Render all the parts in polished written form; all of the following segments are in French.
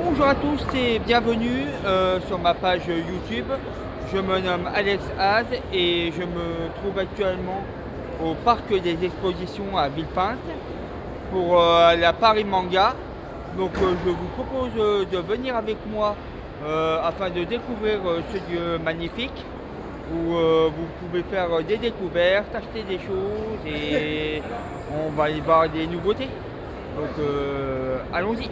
Bonjour à tous et bienvenue sur ma page YouTube. Je me nomme Alex Haz et je me trouve actuellement au parc des expositions à Villepinte pour la Paris Manga. Donc je vous propose de venir avec moi afin de découvrir ce lieu magnifique où vous pouvez faire des découvertes, acheter des choses et on va y voir des nouveautés. Donc allons-y.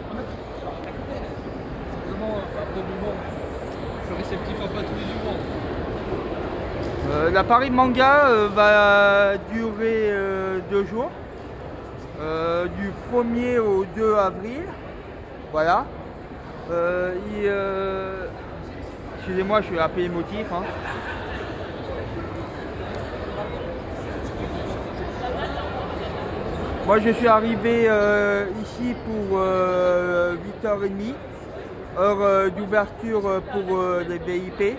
Je suis réceptif à pas tous les humains. La Paris Manga va durer 2 jours, du 1er au 2 avril. Voilà. Excusez-moi, je suis un peu émotif. Hein. Moi, je suis arrivé ici pour 8h30. Heure d'ouverture pour les BIP.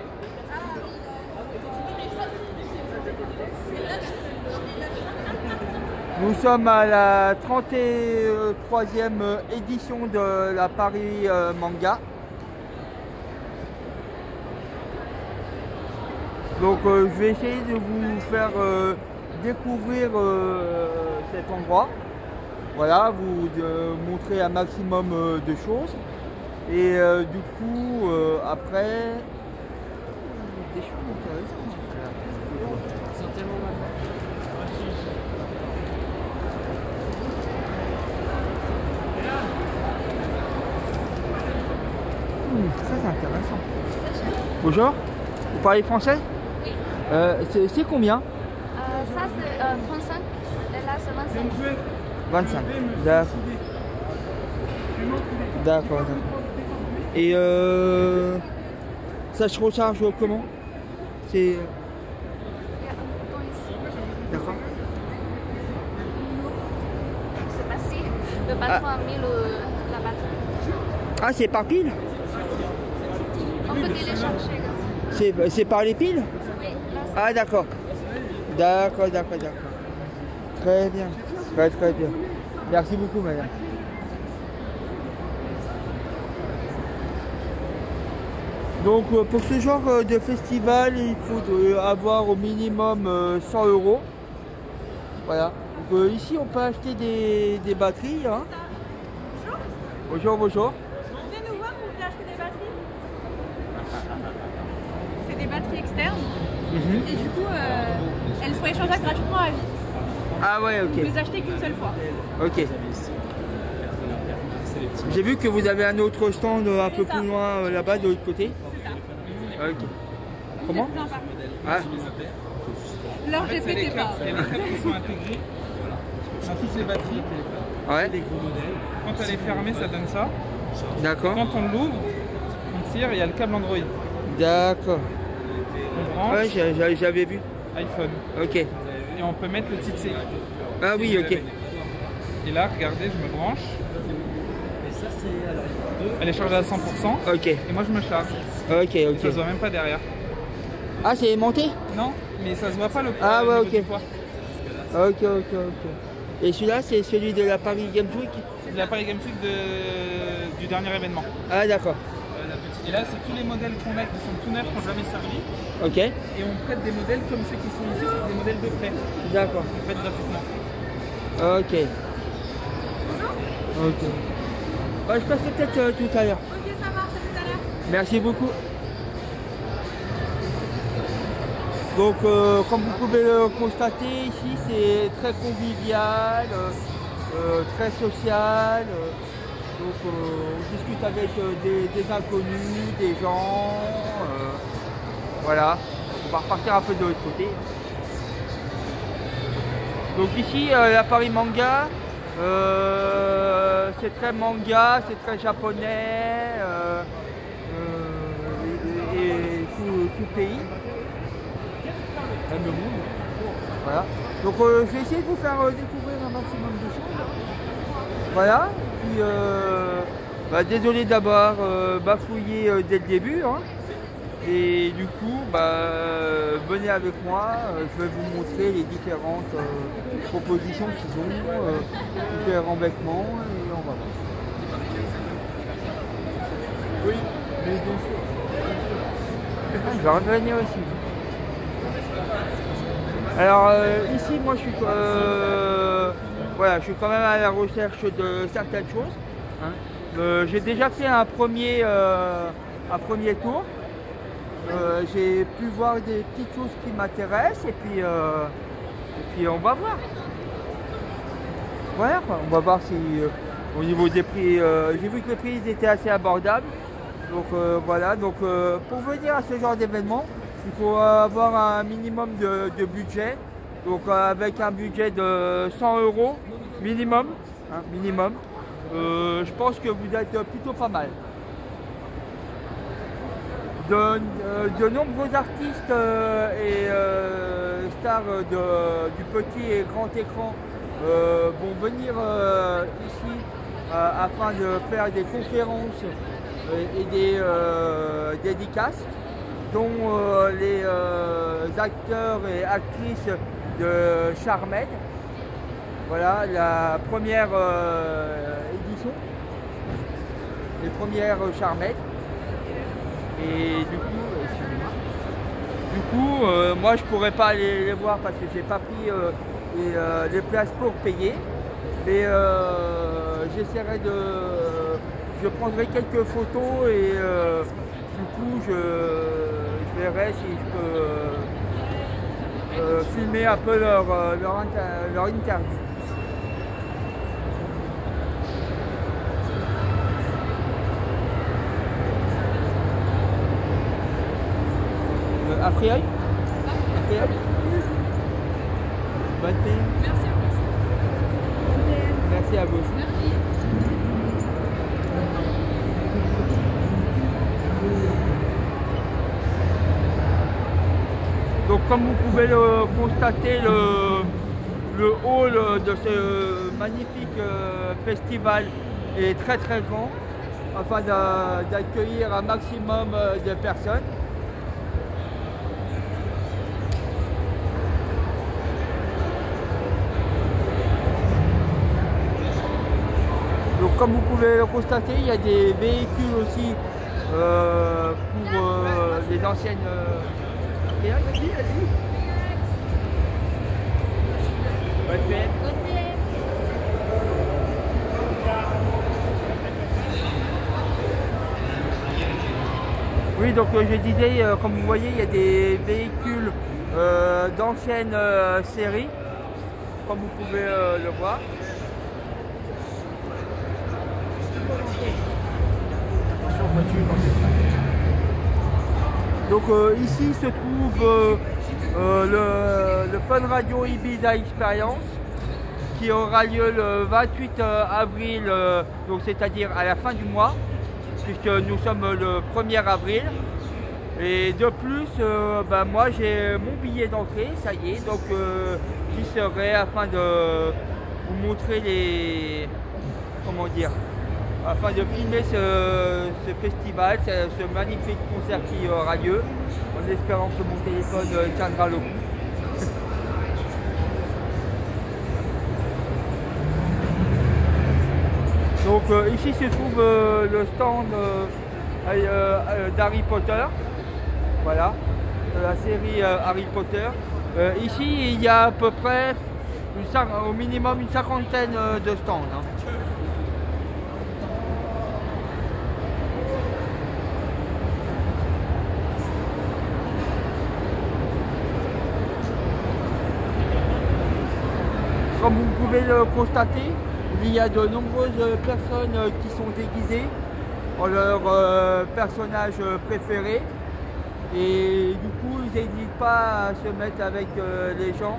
Nous sommes à la 33e édition de la Paris Manga. Donc je vais essayer de vous faire découvrir cet endroit. Voilà, vous montrer un maximum de choses. Et du coup, après, des choses intéressantes. Ils sont tellement mal. Très intéressant. Bonjour, vous parlez français? Oui. C'est combien? Ça c'est 35 et là c'est 25. 25. D'accord. D'accord. Et ça se recharge comment? C'est... Il y a un bouton ici. D'accord. C'est passé. Le patron a mis la batterie. Ah, c'est par pile? On peut télécharger. C'est par les piles? Oui, là c'est... Ah, d'accord. D'accord. Très bien. Très bien. Merci beaucoup, madame. Donc pour ce genre de festival, il faut avoir au minimum 100 €. Voilà. Donc, ici, on peut acheter des batteries. Hein. Bonjour. Venez nous voir pour vous acheter des batteries. C'est des batteries externes. Et du coup, elles sont échangeables gratuitement à vie. Ah ouais, ok. Vous les achetez qu'une seule fois. Ok. J'ai vu que vous avez un autre stand un peu ça. plus loin là-bas, de l'autre côté. C'est ça. Ok. Comment? Ah. Leur répétez pas. Les câbles qui sont intégrés dans toutes ces batteries. Ouais. Des gros modèles. Quand elle est fermée, ça donne ça. D'accord. Quand on l'ouvre, on tire, il y a le câble Android. D'accord. On branche Ouais, j'avais vu. iPhone. Ok. Et on peut mettre le titre C. Ah oui, ok. Et là, regardez, je me branche. Elle est chargée à 100%. Ok. Et moi, je me charge. Ok. Ça se voit même pas derrière. Ah, c'est aimanté? Non, mais ça se voit pas le poids. Ah ouais, au ok. niveau du poids. Ok. Et celui-là, c'est celui de la Paris Games Week? C'est de la Paris Games Week du dernier événement. Ah, d'accord. Et là, c'est tous les modèles qu'on a qui sont tout neufs, qui n'ont jamais servi. Ok. Et on prête des modèles comme ceux qui sont ici, c'est des modèles de prêt. D'accord. On prête gratuitement. Ok. Ouais, je passerai peut-être tout à l'heure. Ok, ça marche, à tout à l'heure. Merci beaucoup. Donc, comme vous pouvez le constater, ici c'est très convivial, très social. Donc, on discute avec des inconnus, des gens. Voilà. On va repartir un peu de l'autre côté. Donc ici, la Paris Manga, c'est très manga, c'est très japonais et tout pays, même le monde. Voilà. Donc je vais essayer de vous faire découvrir un maximum de choses. Voilà. Puis, désolé d'avoir bafouillé dès le début. Hein. Et du coup, venez avec moi, je vais vous montrer les différentes propositions qu'ils ont, différents vêtements, et on va voir. Oui, mais bien sûr. Ah, je vais revenir aussi. Alors ici, moi, voilà, je suis quand même à la recherche de certaines choses. Hein. J'ai déjà fait un premier tour. J'ai pu voir des petites choses qui m'intéressent et puis on va voir. Voilà, quoi. On va voir si au niveau des prix, j'ai vu que les prix étaient assez abordables. Donc voilà, donc pour venir à ce genre d'événement, il faut avoir un minimum de budget. Donc avec un budget de 100 € minimum, hein, minimum. Je pense que vous êtes plutôt pas mal. De nombreux artistes et stars du petit et grand écran vont venir ici afin de faire des conférences et des dédicaces, dont les acteurs et actrices de Charmed. Voilà la première édition, les premières Charmed. Et du coup, moi je pourrais pas aller les voir parce que j'ai pas pris les places pour payer. Mais j'essaierai je prendrai quelques photos et du coup je verrai si je peux filmer un peu leur interview. Afriaï? Afriaï? Bonne thé. Merci à vous. Merci à vous aussi. Merci. Donc comme vous pouvez le constater, le hall de ce magnifique festival est très très grand afin d'accueillir un maximum de personnes. Donc comme vous pouvez le constater, il y a des véhicules aussi pour les anciennes... Vas-y. Bonne PM. Oui, donc je disais, comme vous voyez, il y a des véhicules d'anciennes séries, comme vous pouvez le voir. Donc ici se trouve le Fun Radio Ibiza Experience qui aura lieu le 28 avril, donc c'est-à-dire à la fin du mois, puisque nous sommes le 1er avril. Et de plus, moi j'ai mon billet d'entrée, ça y est, donc j'y serai afin de vous montrer afin de filmer ce festival, ce magnifique concert qui aura lieu, en espérant que mon téléphone tiendra le coup. Donc ici se trouve le stand d'Harry Potter, voilà, de la série Harry Potter. Ici il y a à peu près au minimum une cinquantaine de stands. Hein. Comme vous pouvez le constater, il y a de nombreuses personnes qui sont déguisées en leur personnage préféré. Et du coup, ils n'hésitent pas à se mettre avec les gens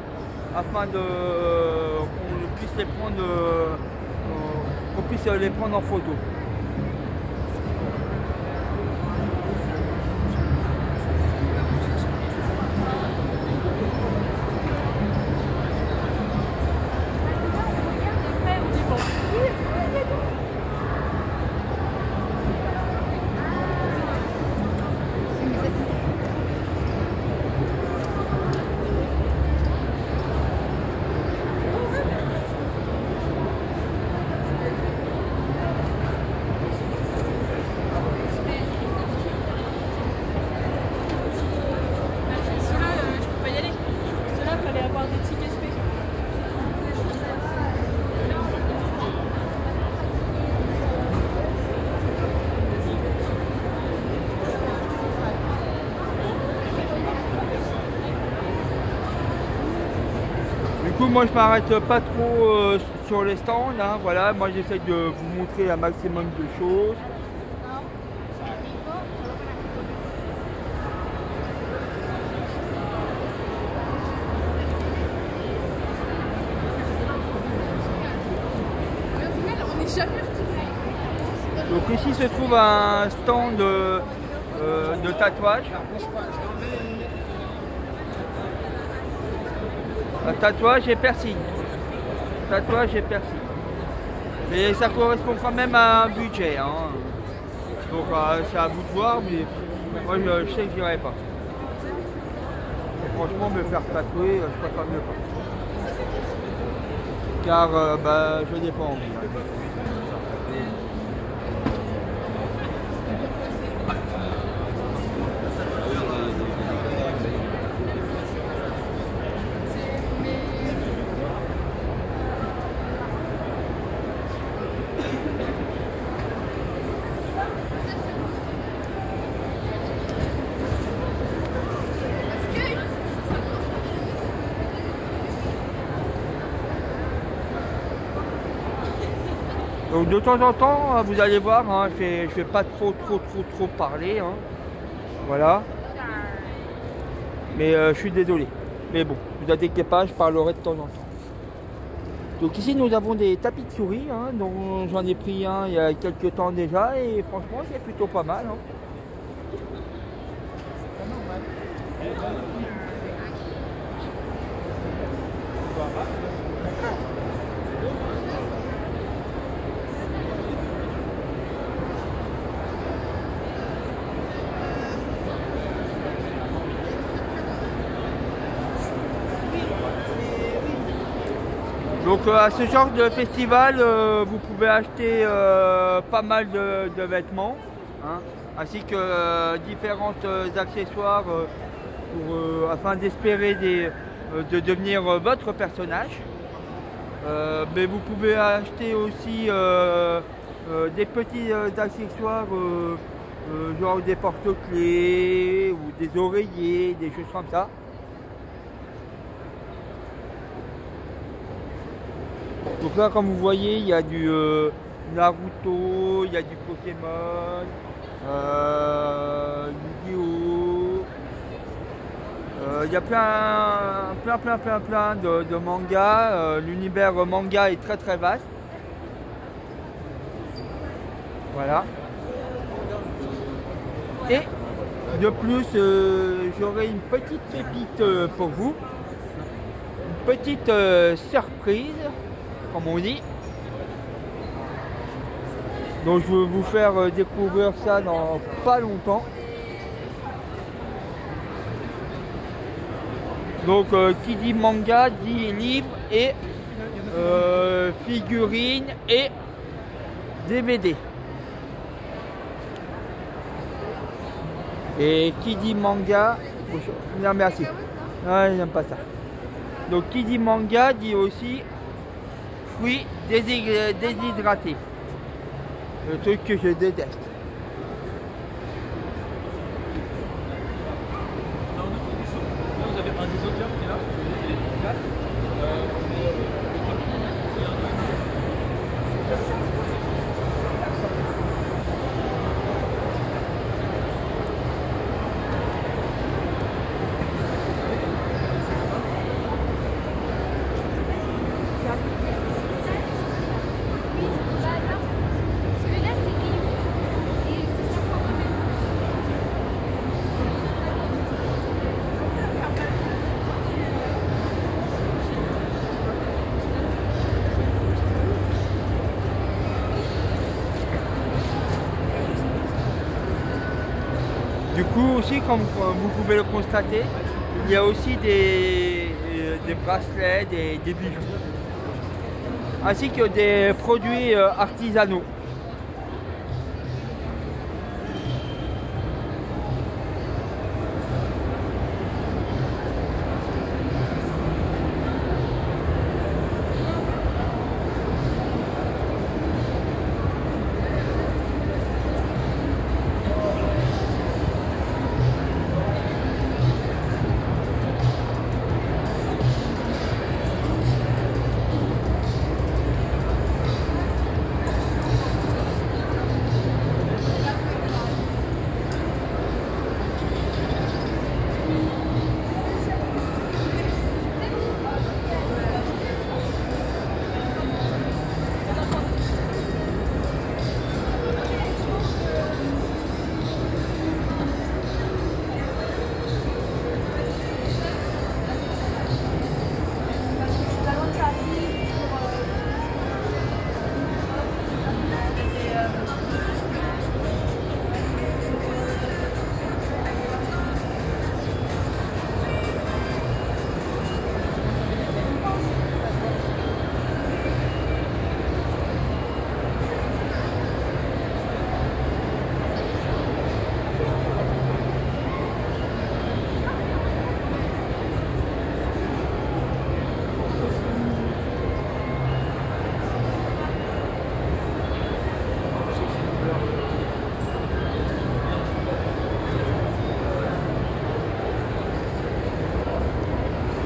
afin qu'on puisse les prendre en photo. coup, moi je m'arrête pas trop sur les stands, hein, voilà. Moi j'essaie de vous montrer un maximum de choses. On est jamais retrouvés. Donc ici se trouve un stand de tatouage. Un tatouage et piercing. Tatouage et piercing. Mais ça correspond quand même à un budget. Hein. Donc c'est à vous de voir, mais moi je sais que j'irai pas. Franchement, me faire tatouer, je préfère mieux pas. Car je n'ai pas envie. Donc de temps en temps, vous allez voir, hein, je vais pas trop parler. Hein. Voilà. Mais je suis désolé. Mais bon, ne vous inquiétez pas, je parlerai de temps en temps. Donc ici nous avons des tapis de souris, hein, dont j'en ai pris un il y a quelques temps déjà et franchement c'est plutôt pas mal. Hein. Donc à ce genre de festival, vous pouvez acheter pas mal de vêtements, hein, ainsi que différents accessoires afin d'espérer de devenir votre personnage. Mais vous pouvez acheter aussi des petits accessoires genre des porte-clés ou des oreillers, des choses comme ça. Donc là, comme vous voyez, il y a du Naruto, il y a du Pokémon, Yu-Gi-Oh! Il y a plein de mangas. L'univers manga est très vaste. Voilà. Et de plus, j'aurai une petite pépite pour vous. Une petite surprise, comme on dit. Donc je vais vous faire découvrir ça dans pas longtemps. Donc qui dit manga dit livre et figurines et DVD. Et qui dit manga, non merci, non, j'aime pas ça. Donc qui dit manga dit aussi fruits déshydratés. Le truc que je déteste. Vous avez un des auteurs qui est là. Celui-là, c'est Rio. Et c'est 5 fois moins. Du coup aussi, comme vous pouvez le constater, il y a aussi des bracelets, des bijoux, ainsi que des produits artisanaux.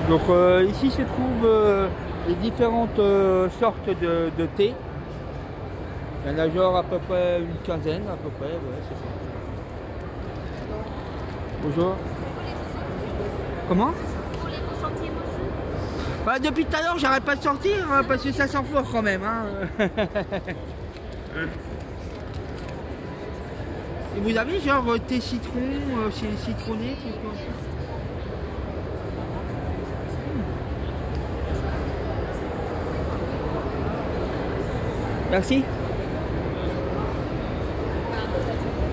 Donc ici se trouvent les différentes sortes de thé. Il y en a genre à peu près une quinzaine, à peu près, ouais, c'est ça. Bonjour. Comment? Vous voulez vous sentir aussi? Bah, depuis tout à l'heure, j'arrête pas de sortir hein, parce que ça sent fort quand même. Hein. Et vous avez genre thé citron, citronné, tout comme ça. Merci.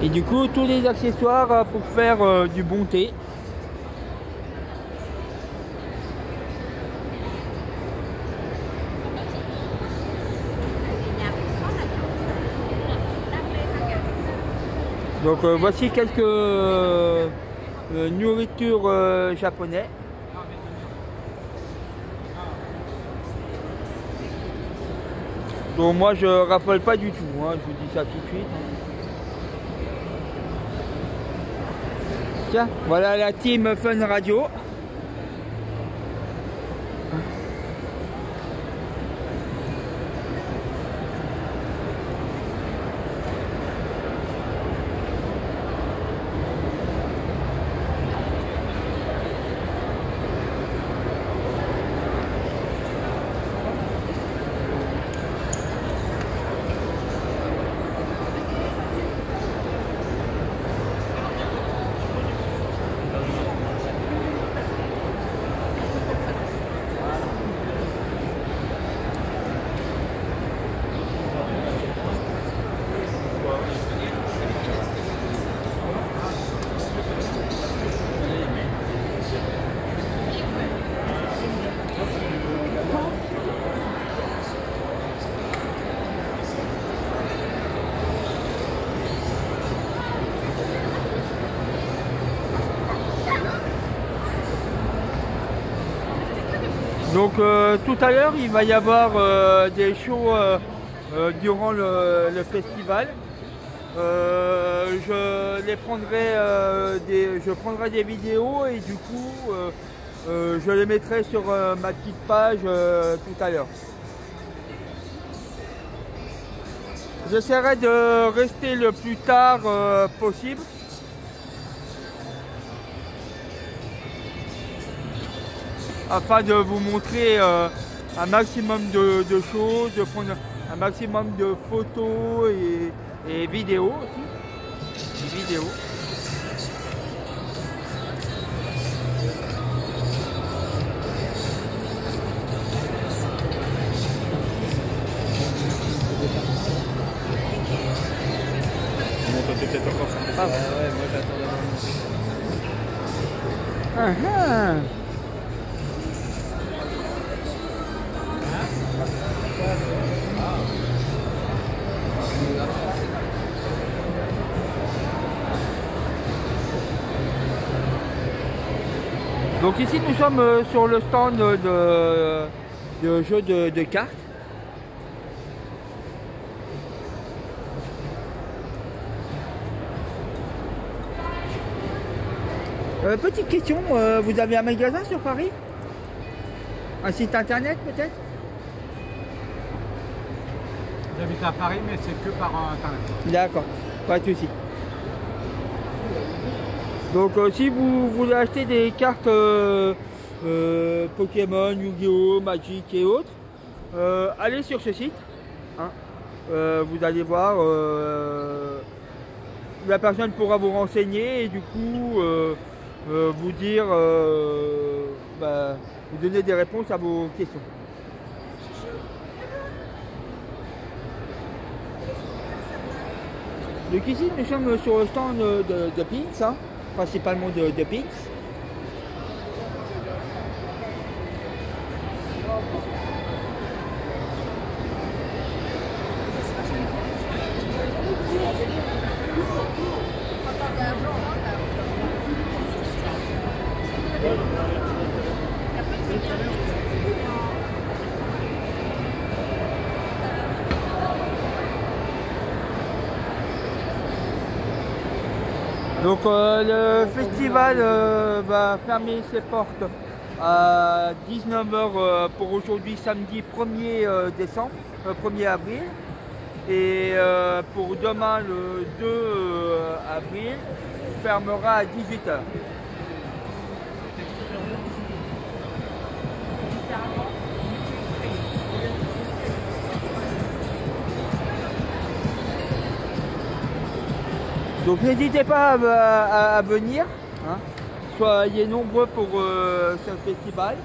Et du coup, tous les accessoires pour faire du bon thé. Donc voici quelques nourritures japonaises. Donc moi je raffole pas du tout, hein, je vous dis ça tout de suite. Tiens, voilà la team Fun Radio. Donc tout à l'heure il va y avoir des shows durant le festival. Je prendrai des vidéos et du coup je les mettrai sur ma petite page tout à l'heure. J'essaierai de rester le plus tard possible. Afin de vous montrer un maximum de choses, de prendre un maximum de photos et vidéos aussi. Des vidéos. Ah ouais, moi j'attends. Donc ici nous sommes sur le stand de jeux de cartes. Petite question, vous avez un magasin sur Paris? Un site internet peut-être? J'habite à Paris mais c'est que par internet. D'accord, pas de souci. Donc si vous voulez acheter des cartes Pokémon, Yu-Gi-Oh, Magic et autres, allez sur ce site. Hein. Vous allez voir, la personne pourra vous renseigner et du coup vous dire, vous donner des réponses à vos questions. Donc ici nous sommes sur le stand de Pins, hein, principalement de Pins. Donc le festival va fermer ses portes à 19 h pour aujourd'hui samedi 1er décembre, 1er avril. Et pour demain le 2 avril, fermera à 18 h. Donc n'hésitez pas à venir, hein. Soyez nombreux pour ce festival.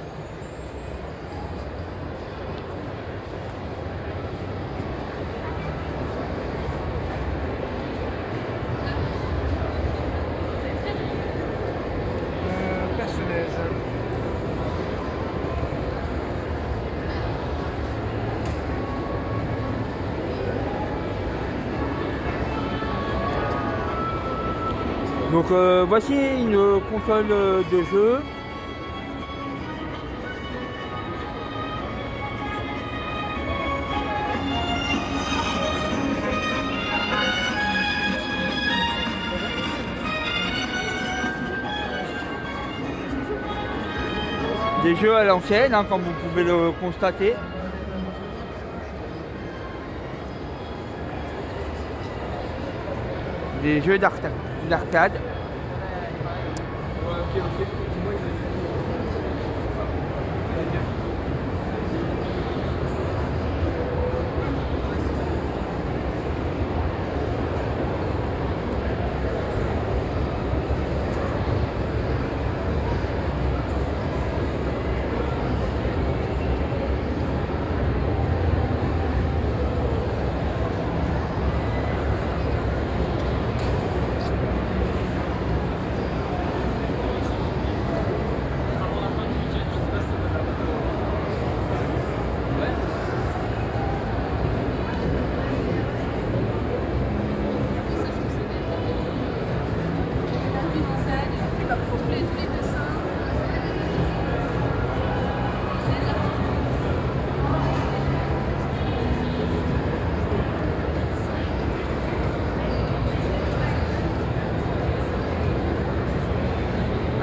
Personnage. Donc voici une console de jeu. Des jeux à l'ancienne, hein, comme vous pouvez le constater. Des jeux d'arcade.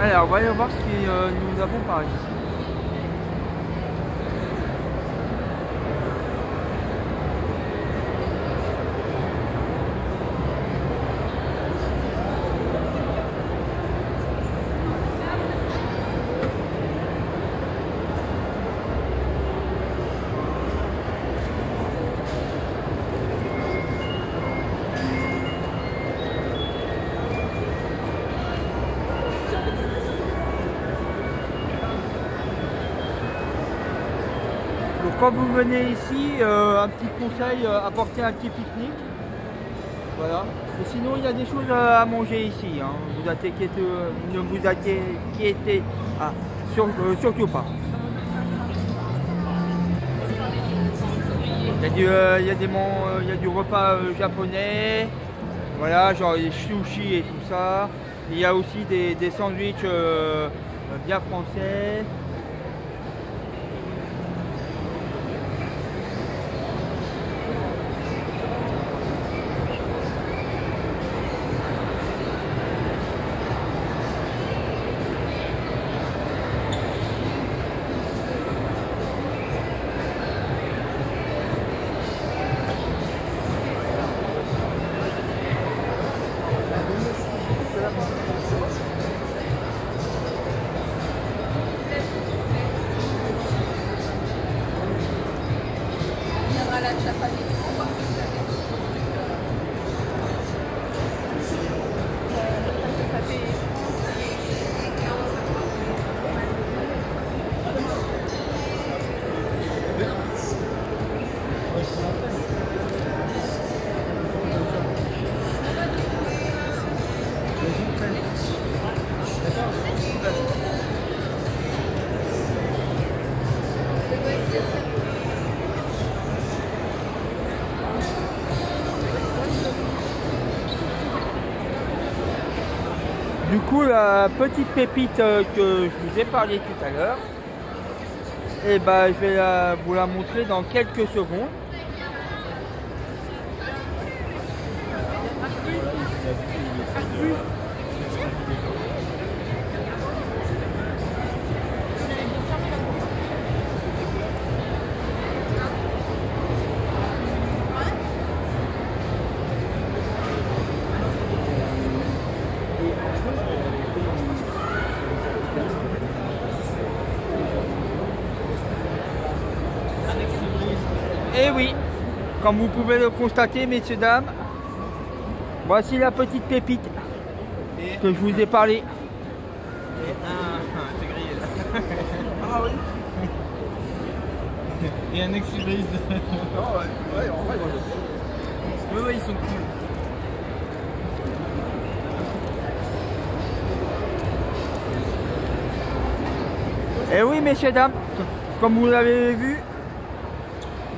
Alors, voyons voir ce que nous avons par ici. Donc quand vous venez ici, un petit conseil, apportez un petit pique-nique. Voilà. Et sinon il y a des choses à manger ici, hein. Ne vous inquiétez surtout pas. Il y a du repas japonais, voilà, genre les sushis et tout ça. Il y a aussi des sandwichs bien français. Du coup, la petite pépite que je vous ai parlé tout à l'heure, et ben, je vais vous la montrer dans quelques secondes. Et oui, comme vous pouvez le constater, messieurs, dames, voici la petite pépite que je vous ai parlé. T'es grillé là. Ah oui. Et un ex-libériste. Non, ouais, en vrai, Ouais, ils sont cool. Et oui, messieurs, dames, comme vous l'avez vu,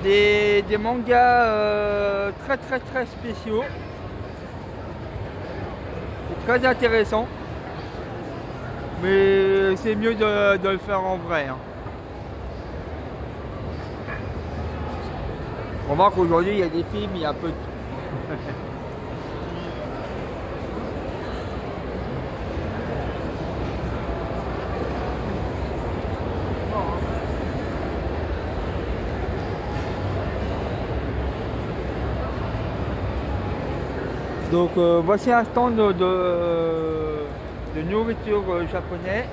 des mangas très spéciaux. C'est très intéressant. Mais c'est mieux de le faire en vrai. Hein. On remarque qu'aujourd'hui, il y a des films, il y a un peu de... Donc voici un stand de nourriture japonais.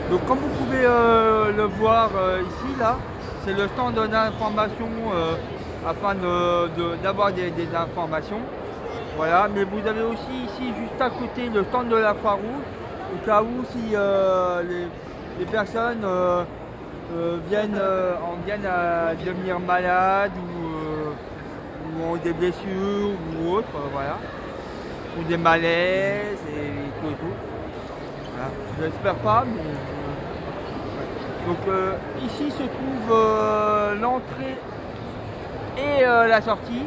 Donc comme vous pouvez le voir ici, là, c'est le stand d'information afin d'avoir des informations. Voilà, mais vous avez aussi ici, juste à côté, le stand de la Croix-Rouge, au cas où si les personnes viennent à devenir malades ou ont des blessures ou autres, voilà, ou des malaises et tout et tout. Voilà. Je n'espère pas, mais... Donc ici se trouve l'entrée et la sortie.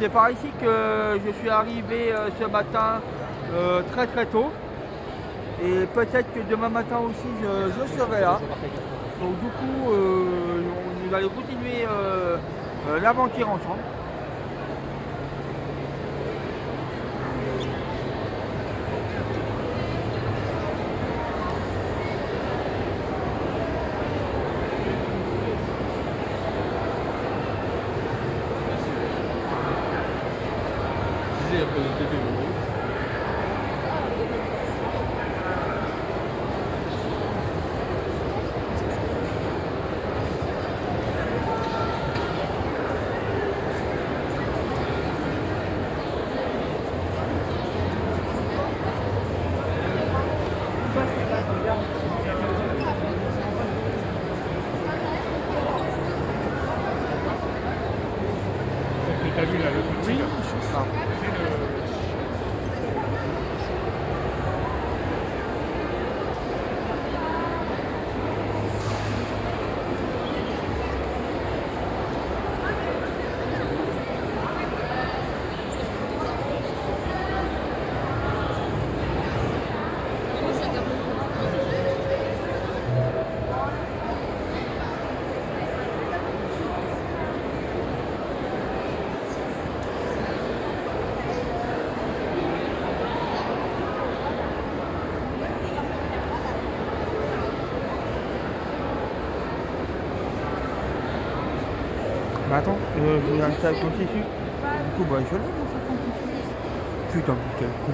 C'est par ici que je suis arrivé ce matin très tôt. Et peut-être que demain matin aussi je serai là. Donc du coup nous allons continuer l'aventure ensemble. T'as vu là le petit là. Bah attends, je vais installer ton tissu. Du coup, bah je l'ai mon sac en tissu. putain, quel con.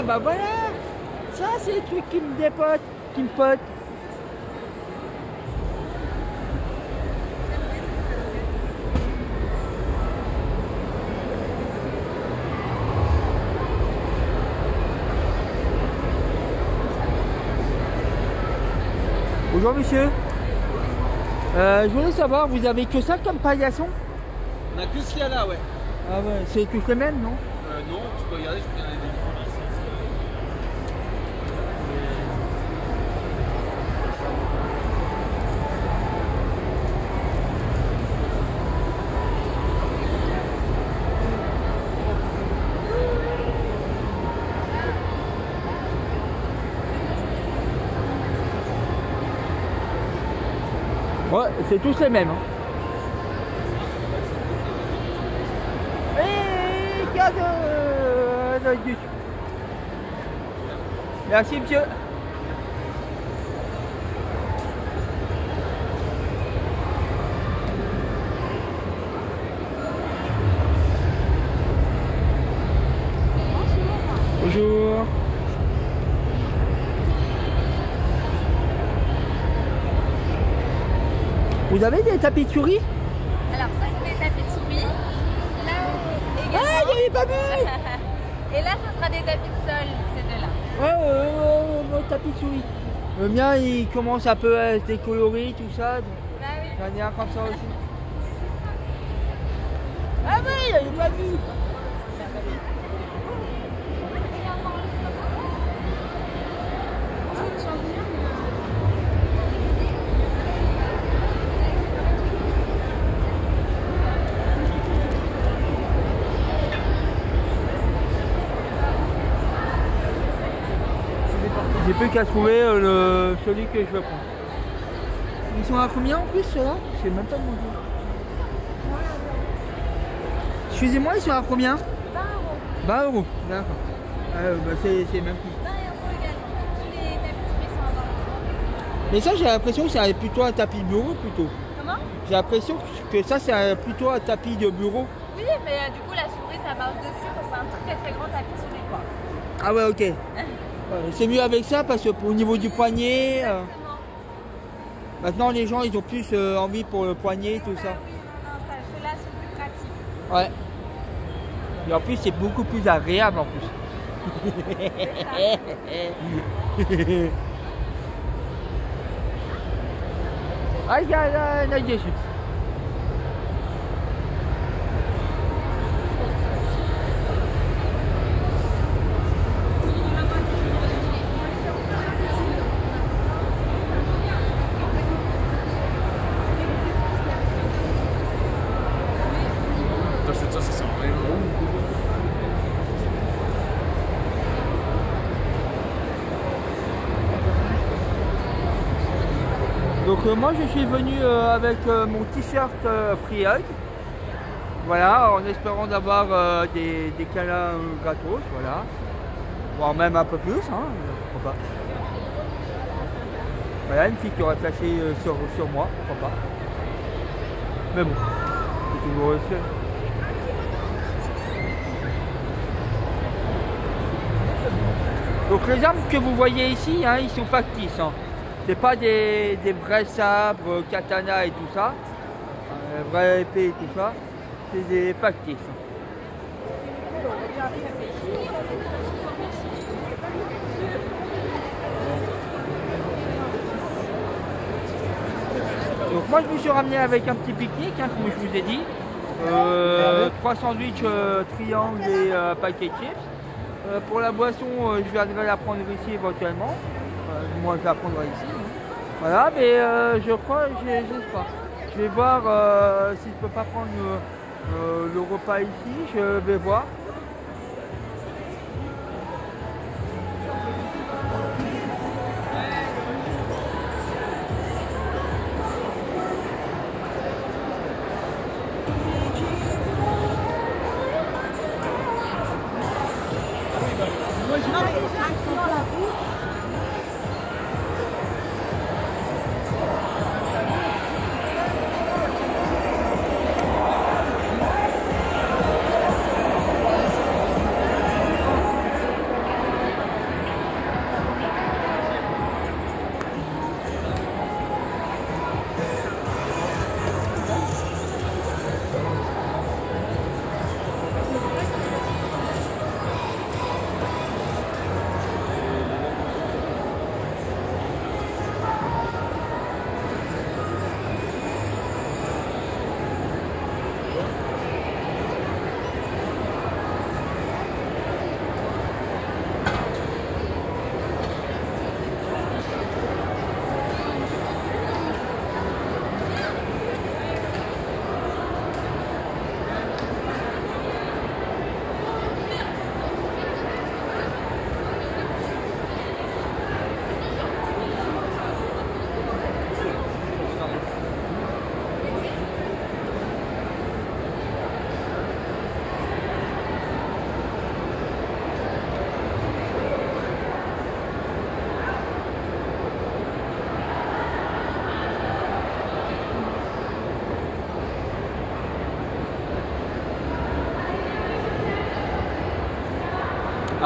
Bah voilà, ça c'est le truc qui me dépote, qui me pote. Bonjour monsieur, je voulais savoir, vous avez que ça comme paillasson? On a que ce qu'il y a là, ouais. Ah ouais, c'est tous les mêmes, non? Non, tu peux regarder, je peux regarder des différents ici. Ouais, c'est tous les mêmes. Hein. Et cadeau. Merci monsieur. Bonjour. Vous avez des tapis de souris? Alors ça c'est des tapis de souris. Là également. Ah, j'avais pas vu. Et là ce sera des tapis de sol, ces deux-là. Ouais, mon tapis de souris. Le mien il commence un peu à être décoloré, tout ça. Bah oui. J'en ai un comme ça aussi. Ah oui, j'avais pas vu. J'ai plus qu'à trouver celui que je veux prendre. Ils sont à combien en plus ceux-là? Je sais même pas demandé. Excusez-moi, ils sont à combien? 20 €. 20 €, d'accord. Bah c'est même plus. 20 € également. Tous les tapis de souris sont à 20 €. Mais ça j'ai l'impression que c'est plutôt un tapis de bureau plutôt. Comment? J'ai l'impression que ça c'est plutôt un tapis de bureau. Oui, mais du coup la souris ça marche dessus, c'est un très grand tapis de souris quoi. Ah ouais, ok. C'est mieux avec ça parce que au niveau du poignet, Exactement. maintenant les gens ils ont plus envie pour le poignet, tout ça. Oui, non, ceux-là sont plus pratiques. Ouais. Et en plus c'est beaucoup plus agréable en plus. C'est ça. Ah, il y a un œil dessus. T'achètes ça, ça sert à rien. Donc moi je suis venu avec mon t-shirt Free Hug, voilà, en espérant d'avoir des câlins gratos, voilà, voire même un peu plus, hein, pourquoi pas. Voilà, une fille qui aurait flashé sur moi, pourquoi pas. Mais bon, c'est toujours risqué. Donc les armes que vous voyez ici, hein, ils sont factices. Hein. C'est pas des vrais sabres, katana et tout ça, vraies épées et tout ça, c'est des factices. Donc moi je me suis ramené avec un petit pique-nique, hein, comme je vous ai dit, 3 sandwichs triangles et paquet de chips. Pour la boisson, je viendrai la prendre ici éventuellement. Moi, je la prendrai ici. Hein. Voilà, mais je crois, j'ose pas. Je vais voir si je peux pas prendre le repas ici. Je vais voir.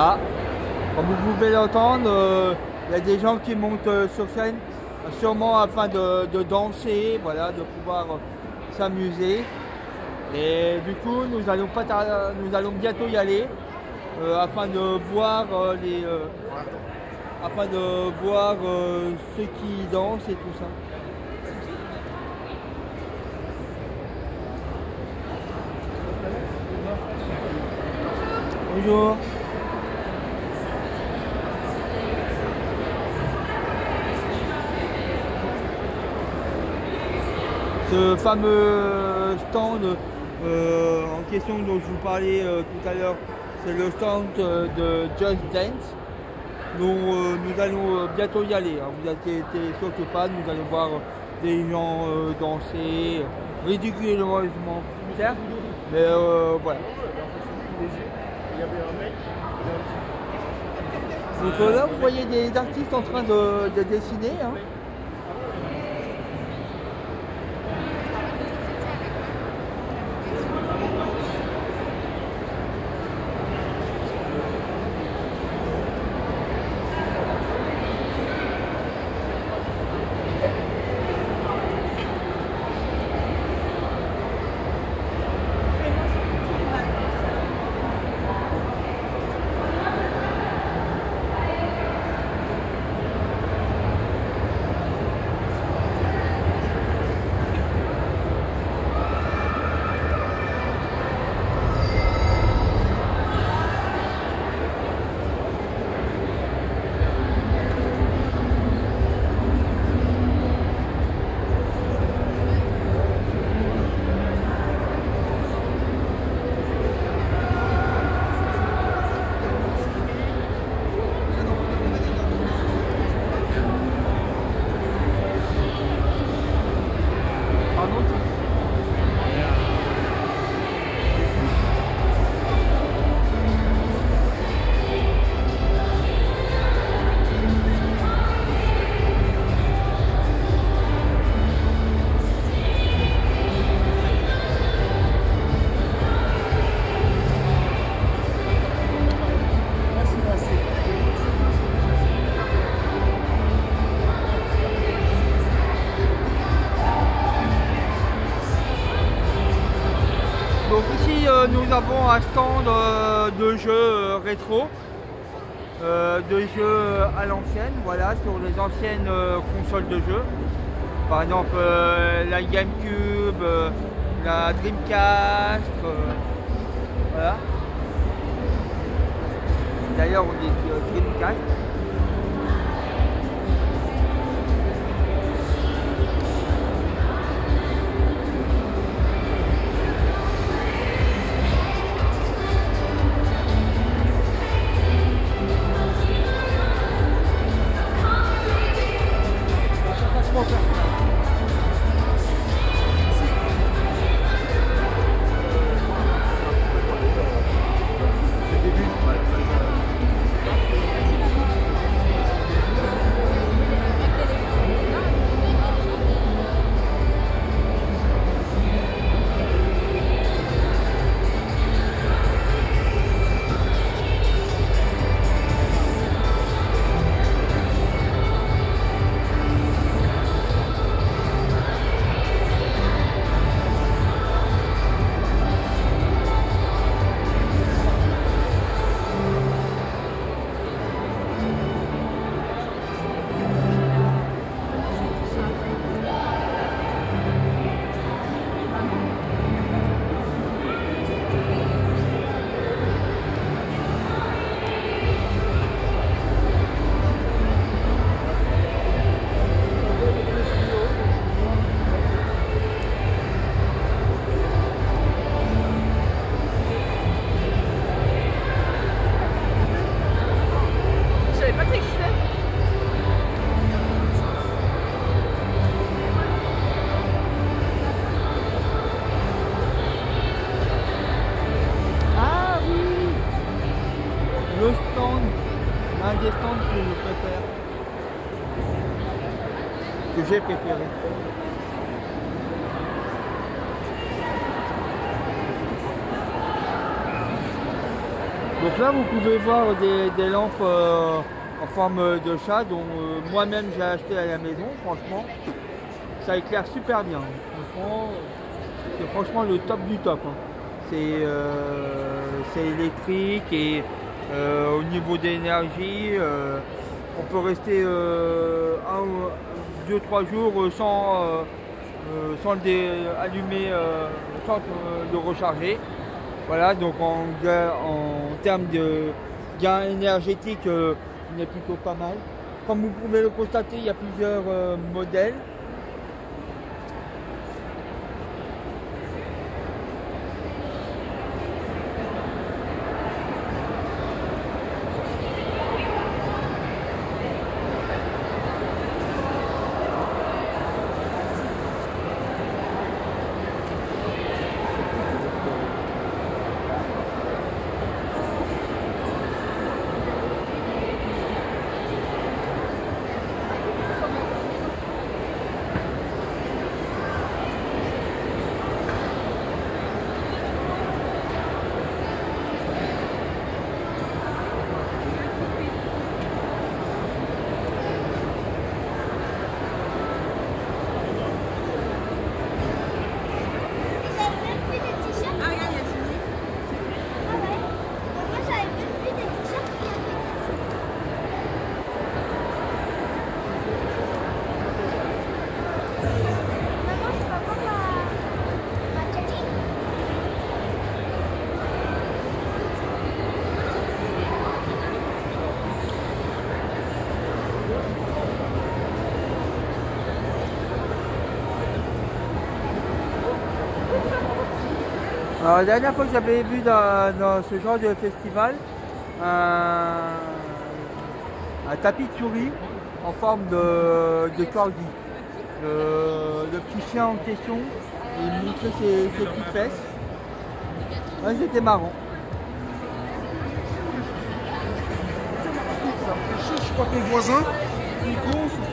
Ah, comme vous pouvez l'entendre, il y a des gens qui montent sur scène, sûrement afin de danser, voilà, de pouvoir s'amuser. Et du coup, nous allons bientôt y aller afin de voir ceux qui dansent et tout ça. Bonjour. Ce fameux stand en question dont je vous parlais tout à l'heure, c'est le stand de Just Dance. Nous allons bientôt y aller, hein. Vous inquiétez surtout pas, nous allons voir des gens danser, ridiculement certes, mais voilà. Donc là vous voyez des artistes en train de dessiner. Hein. nous avons un stand de jeux rétro, de jeux à l'ancienne, voilà, sur les anciennes consoles de jeux. Par exemple la GameCube, la Dreamcast, voilà. D'ailleurs on est Dreamcast. Un des stands que je préfère, que j'ai préféré. Donc là vous pouvez voir des lampes en forme de chat dont moi-même j'ai acheté à la maison. Franchement ça éclaire super bien. C'est franchement le top du top, hein. C'est électrique et au niveau d'énergie, on peut rester 2-3 jours sans le allumer, sans le recharger. Voilà, donc en termes de gain énergétique, il est plutôt pas mal. Comme vous pouvez le constater, il y a plusieurs modèles. Alors, la dernière fois que j'avais vu dans ce genre de festival un tapis de souris en forme de corgi. Le petit chien en question, il montrait ses petites fesses. Ouais, c'était marrant. Je crois que les voisins, ils gonflent.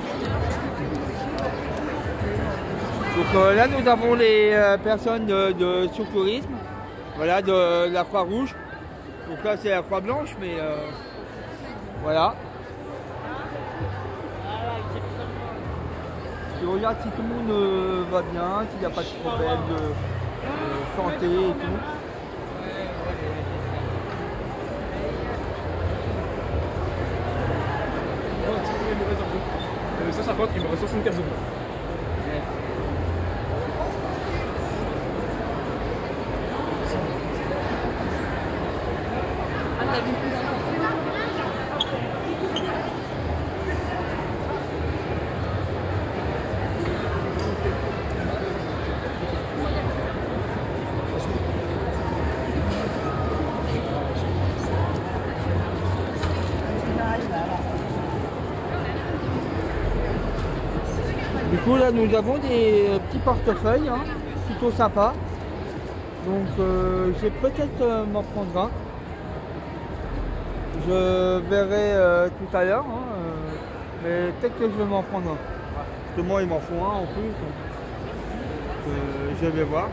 Donc là nous avons les personnes de secourisme, voilà, de la Croix-Rouge. Donc là c'est la Croix-Blanche, mais voilà. Je regarde si tout le monde va bien, s'il n'y a pas de problème de santé et tout. contre, il me reste 75 euros. Du coup là nous avons des petits portefeuilles hein, plutôt sympas. Donc je vais peut-être m'en prendre un. Je verrai tout à l'heure, hein, mais peut-être que je vais m'en prendre un. Parce que moi il m'en faut un en plus. Donc, je vais voir.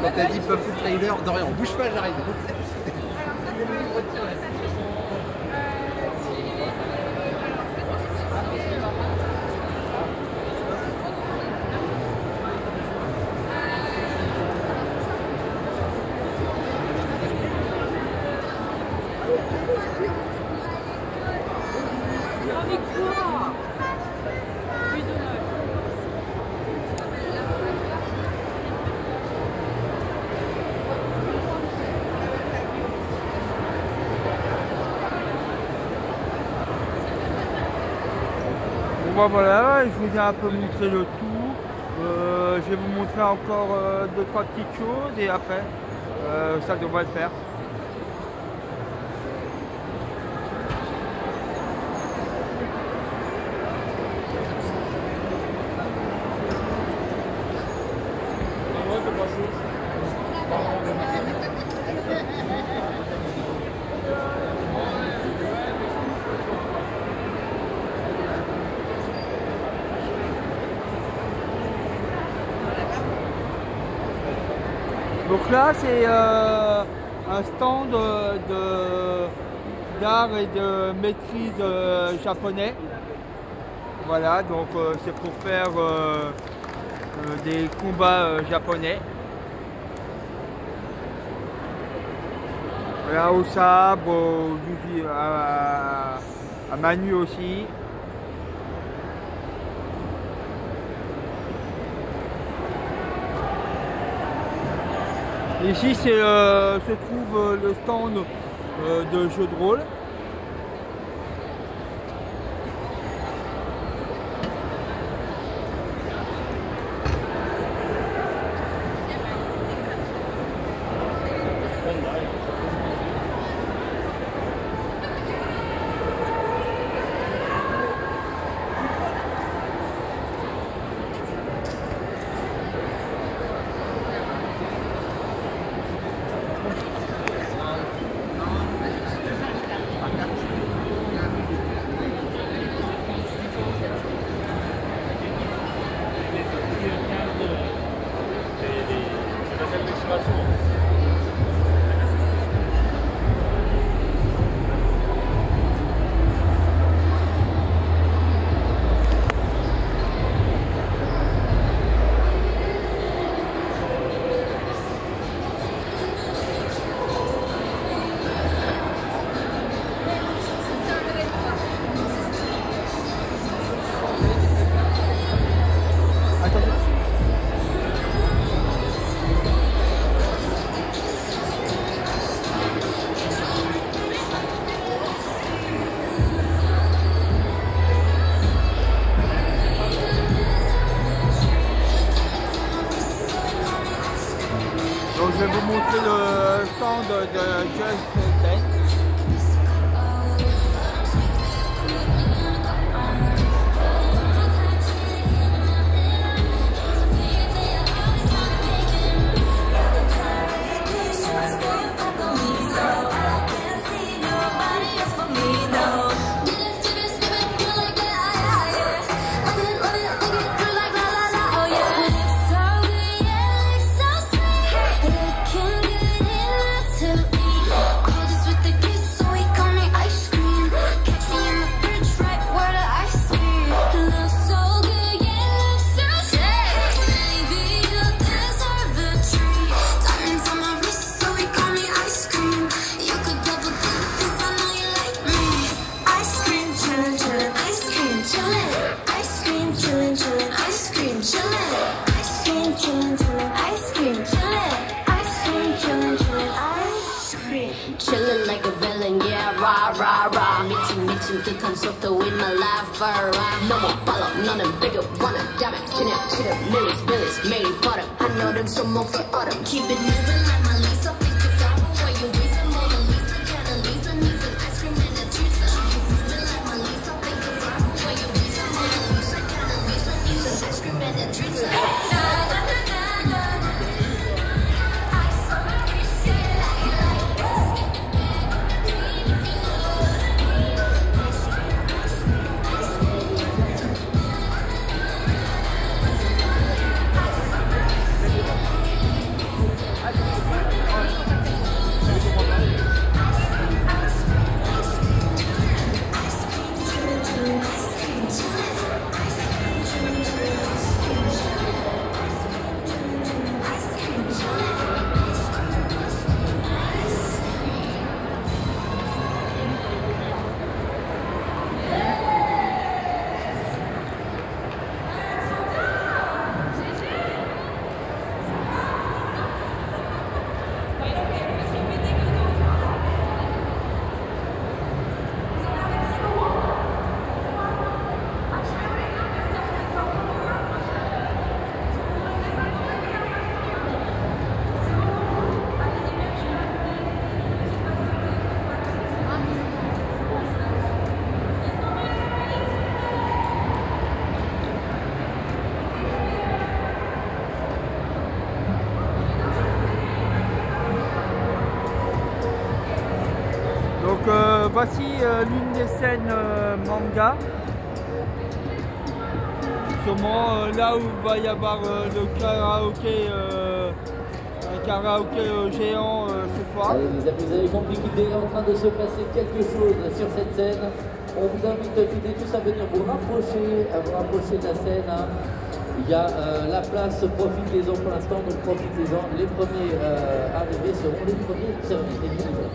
Quand t'as dit Puff Trailer, Dorian, bouge pas, j'arrive. bon voilà, je vous ai un peu montré le tout. Je vais vous montrer encore 2-3 petites choses et après ça devrait le faire. Donc là c'est un stand d'art et de maîtrise japonais. Voilà, donc c'est pour faire des combats japonais. Voilà, au sabre, à main nue aussi. Ici se trouve le stand de jeux de rôle. Donc je vais vous montrer le stand de Just Dance. Chillin' like a villain, yeah, rah, rah, rah. 미친 듯한 속도 with my life, 너무 빨라, 너는 bigger, wanna damn it. 그냥 치름, millies, billies, 매일 버릇. 한여름 손목에 얼음. Keep it moving like my Lisa. Think it's all where you reason, Mona Lisa. Kinda Lisa, needs an ice cream and a pizza. Keep it moving like my Lisa. Think it's all where you reason, Mona Lisa. Kinda Lisa, needs an ice cream and a pizza. Donc voici l'une des scènes manga. Sûrement là où il va y avoir le karaoké, un karaoké géant ce soir. Allez les amis, vous avez compris qu'il est en train de se passer quelque chose sur cette scène. On vous invite toutes et tous à venir vous rapprocher de la scène. Hein. Il y a la place, profitez-en pour l'instant, donc profitez-en. Les premiers arrivés seront les premiers servis, évidemment.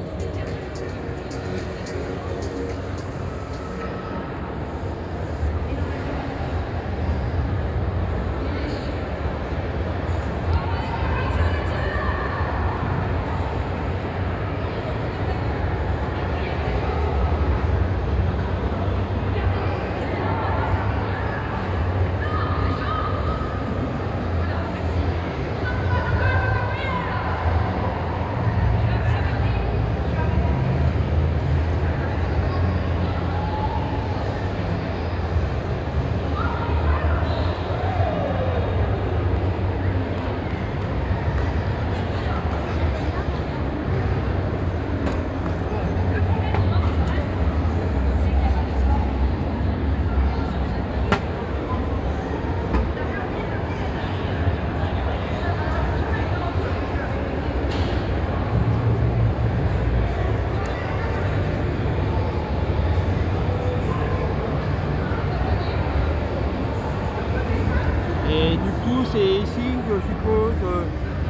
Et du coup, c'est ici, je suppose,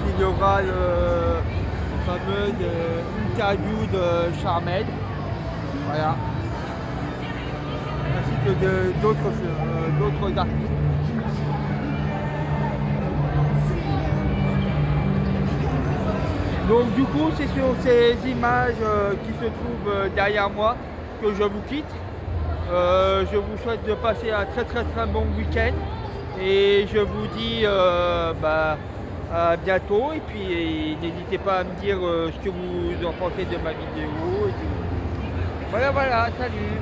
qu'il y aura le fameux interview de Charmed. Voilà. Ainsi que d'autres artistes. Donc du coup, c'est sur ces images qui se trouvent derrière moi que je vous quitte. Je vous souhaite de passer un très bon week-end. Et je vous dis à bientôt et puis n'hésitez pas à me dire ce que vous en pensez de ma vidéo. Et tout. Voilà, salut.